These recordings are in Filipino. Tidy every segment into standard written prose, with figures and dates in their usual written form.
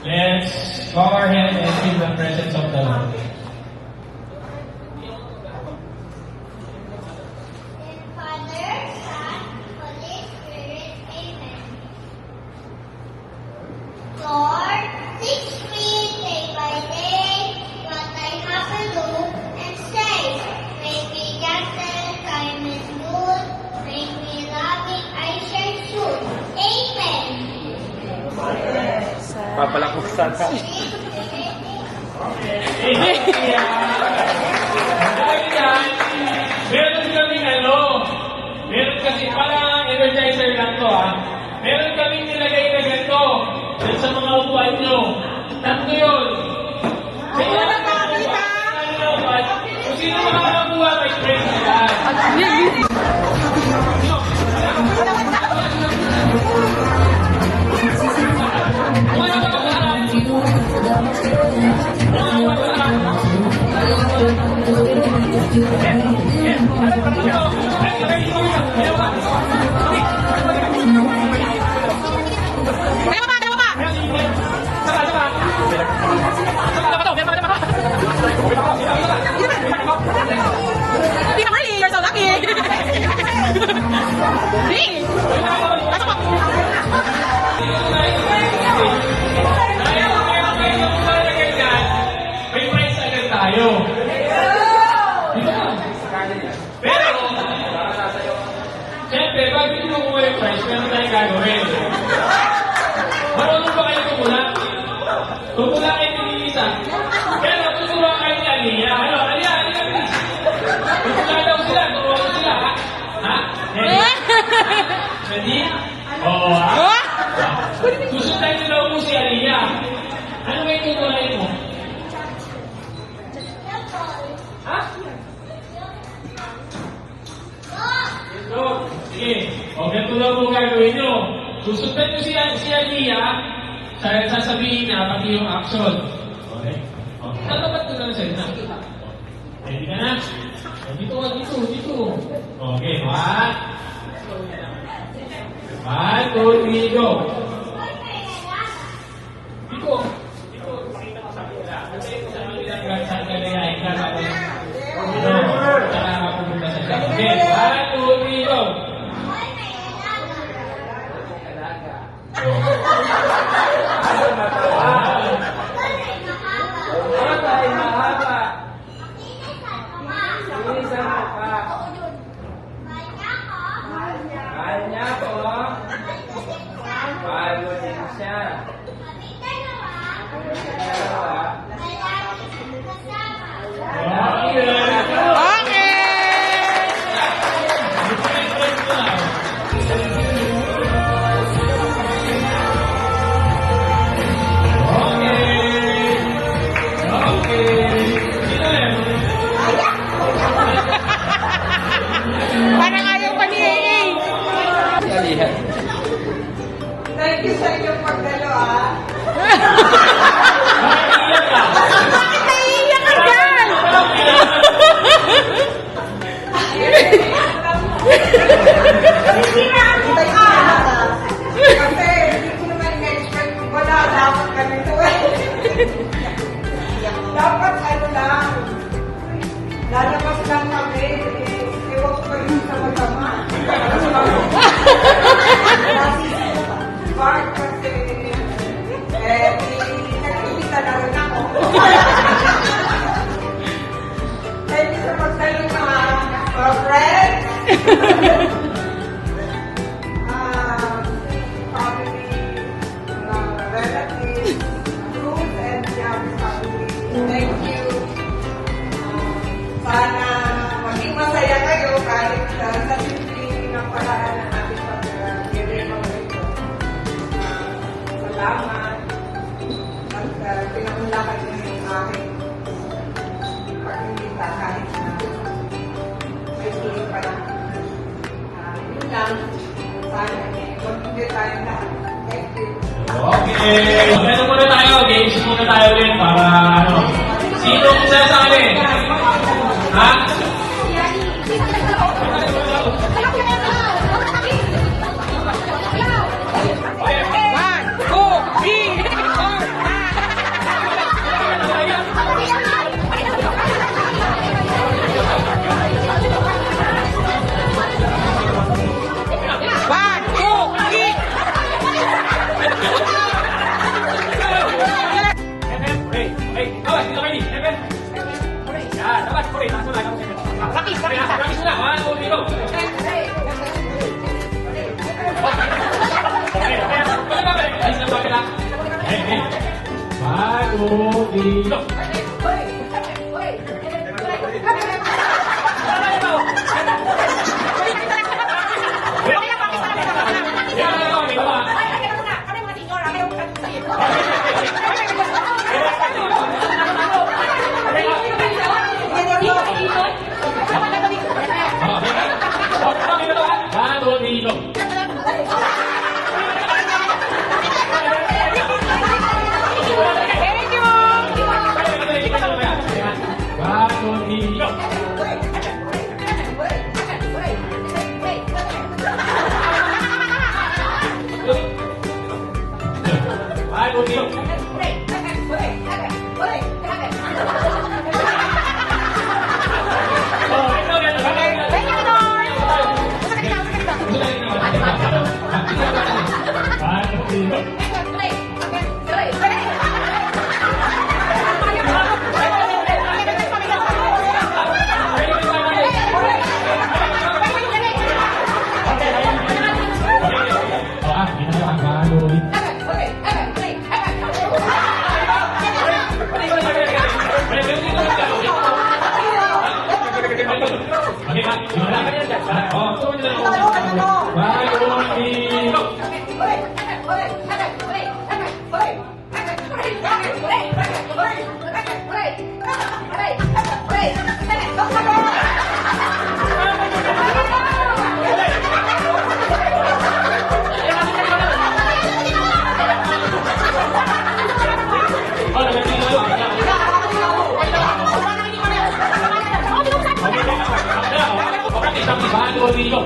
Let's bow our head and feel the presence of the Lord. Father, Son, Holy Spirit, Amen. Lord, teach me day by day what I have to do and say. Make me gentle, kind and good. Make me loving, I shall soon. Amen. Papalakusan ka. Meron kaming meron kasi parang energizer lang to Meron kaming nilagay na ganito dyan sa mga upuan nyo. Tatlo yun. Kaya kung sino makakakuha, may friends sila. You're so lucky. Hey, that's what. May price agad tayo. Pero, siyempre, bago nyo kumuha yung price, meron tayong gagawin. Marunong ba kayo tumula? Tumula kayo pinilisa. Pero, tuturuan kayo ni Aliyah. Ano, Aliyah, Aliyah, please. Tumula daw sila, turuan sila, ha? Ha? Ready? Oo, ha? Susundan nyo daw po si Aliyah. Ano ba yung tutulayin mo? Ha? Sige. O, ganito lang po gagawin nyo. Susundan nyo si Aliyah, sasabihin na pati yung action. Okay? O, tatapat ko lang sa'yo na. Ready ka na? Dito. Okay, 1, 2, 3, go. Dito. Pakita ko sa kanila. Kasi sa kanila saan ka gayahin ka. Dito. Tsaka pupunta sa siya. Okay, 1, 2, 3, go. Parang ayaw pa ni AA. Thank you sa inyong pagdalo, Bakit naiiyak ka dyan? Hindi na kasi hindi ko naman in-expect wala dapat ganito Dapat lang. Lalabas lang kami. Ewan ko kayo sa magama. Bart kasi nag-ibita na rin ako. Thank you sa pagdalo mga friends. Family, relatives, fruit and young family. Thank you. Sana maging masaya kayo kahit sa simpleng ng paraan ng ating pag-deliver ito. Salamat. At pinakulakan niyo yung aking pag-imbita kahit na may sulit pa lang. Yun lang. Sana mag-ibig tayo lahat. Thank you. Okay. Meron muna tayo. Games muna tayo ulit para Sino ang sasabi? Ha? One, two, three, four, five. Rodrigo. Rodrigo. Thank you! Rodrigo. Rodrigo. Thank you, Lord! Rodrigo.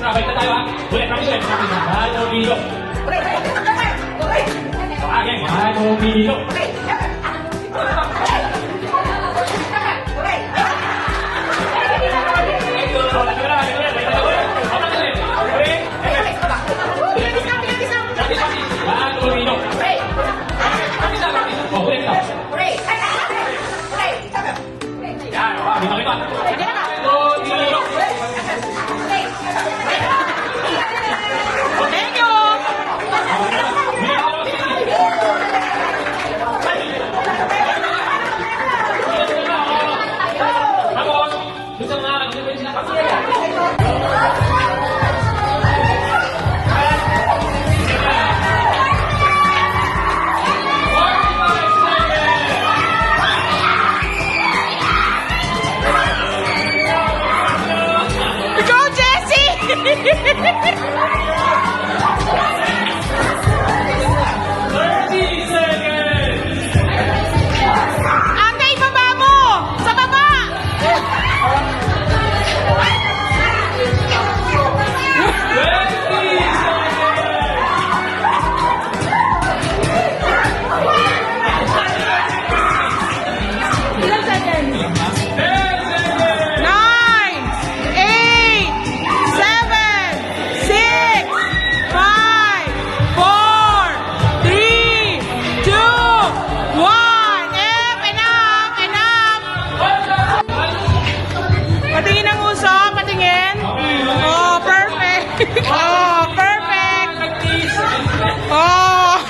Sabay na tayo ha. Ulit, practice. Rodrigo. Rodrigo. Thank you! Go, Jessie! Ate, ibaba mo! Sa baba! Ilan seconds? 9, 8, 7, 6, 5, 4, 3, 2, 1. Enough! Patingin ang uso, patingin. Oh, perfect. Oh, perfect. Oh.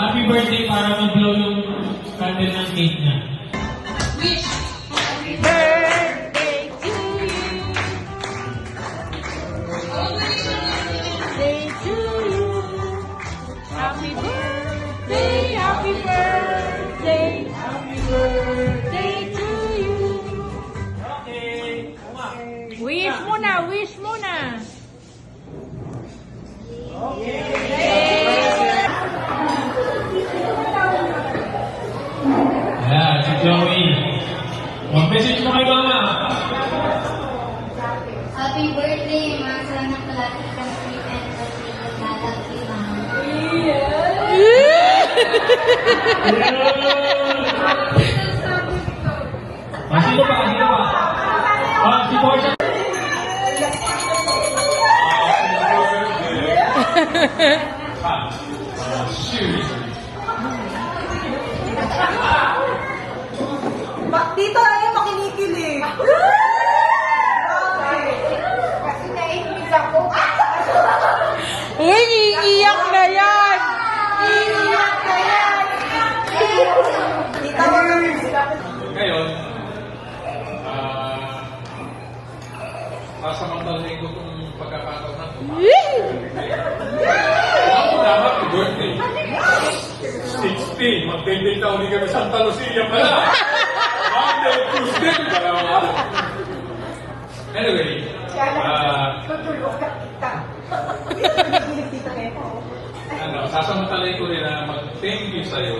Happy birthday para mag-blow yung candle ng cake niya. Birthday to you. Birthday to you. Happy birthday, happy birthday, happy birthday to you. Okay. Wish muna, wish muna. Yeah, si Joey. Mag-message mo kay Mama. Happy birthday, mga sana palagi kang sweet and birthday ng lalaki, Mama. Sino pa? Si Portia. Shoot. Dito ay makinikilig. Kasi naiinis ako. Uy, iiyak na yan! Iiyak na yan! Dito ako Ngayon, sasamantalahin ko itong pagkakataon na ito. Ako na, happy birthday. 16, mag-date na ulit kami sa Santa Lucia pala. Monday, Tuesday, dalawa. Anyway, tutulog ka kita. Dito nito. sasamantalahin ko rin na mag-thank you sa'yo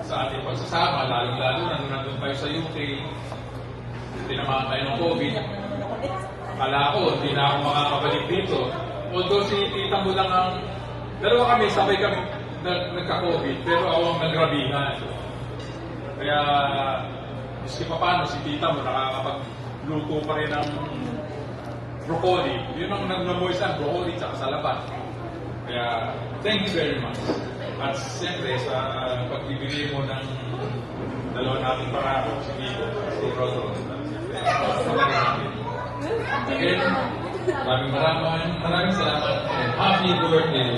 sa ating pagsasama, lalo-lalo na nung nandun tayo sa UK, tinamaan tayo ng COVID. Kala ko, hindi na ako makakabalik dito. Although si tita mo lang ang, dalawa kami, sabay kami nagka-COVID, pero ako ang nagrabihan. Kaya, miski pa paano, si tita mo nakakapagluto pa rin ng broccoli. Yun ang nagnamoy sa broccoli tsaka sa labat. Kaya, thank you very much. At siyempre, sa pagbibigay mo ng dalawa nating parako, si Kiko, si Rodro. Again, maraming salamat and happy birthday!